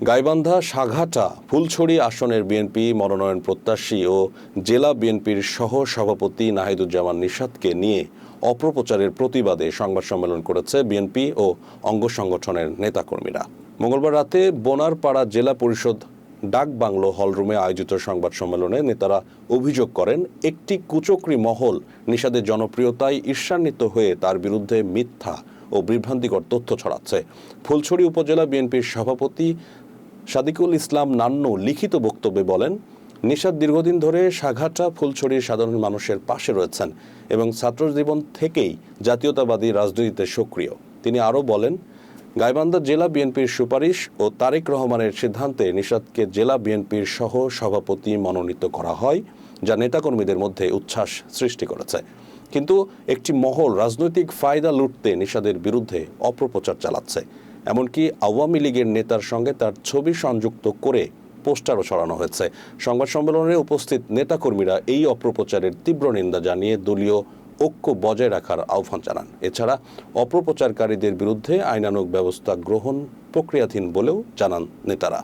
গাইবান্ধা সাঘাটা ফুলছড়ি আসনের বিএনপি মনোনয়ন প্রত্যাশী ও জেলা বিএনপির সহ সভাপতি নাহিদুজ্জামান নিশাতকে নিয়ে অপপ্রচারের প্রতিবাদে সংবাদ সম্মেলন করেছে বিএনপি ও অঙ্গ সংগঠনের নেতাকর্মীরা। মঙ্গলবার রাতে বোনারপাড়া জেলা পরিষদ ডাক বাংলো হলরুমে আয়োজিত সংবাদ সম্মেলনে নেতারা অভিযোগ করেন, একটি কুচক্রী মহল নিশাদের জনপ্রিয়তায় ঈর্ষান্বিত হয়ে তার বিরুদ্ধে মিথ্যা ও বিভ্রান্তিকর তথ্য ছড়াচ্ছে। ফুলছড়ি উপজেলা বিএনপির সভাপতি সাদিকুল ইসলাম নান্নু লিখিত বক্তব্যে বলেন, নিশাদ দীর্ঘদিন ধরে সাঘাটা ফুলছড়ির সাধারণ মানুষের পাশে রয়েছেন এবং ছাত্র জীবন থেকেই জাতীয়তাবাদী রাজনীতিতে সক্রিয়। তিনি আরও বলেন, গাইবান্ধা জেলা বিএনপির সুপারিশ ও তারেক রহমানের সিদ্ধান্তে নিশাদকে জেলা বিএনপির সহ সভাপতি মনোনীত করা হয়, যা নেতাকর্মীদের মধ্যে উচ্ছ্বাস সৃষ্টি করেছে। কিন্তু একটি মহল রাজনৈতিক ফায়দা লুটতে নিশাদের বিরুদ্ধে অপপ্রচার চালাচ্ছে। এমনকি আওয়ামী লীগের নেতার সঙ্গে তার ছবি সংযুক্ত করে পোস্টারও ছড়ানো হয়েছে। সংবাদ সম্মেলনে উপস্থিত নেতাকর্মীরা এই অপপ্রচারের তীব্র নিন্দা জানিয়ে দলীয় ঐক্য বজায় রাখার আহ্বান জানান। এছাড়া অপপ্রচারকারীদের বিরুদ্ধে আইনানুগ ব্যবস্থা গ্রহণ প্রক্রিয়াধীন বলেও জানান নেতারা।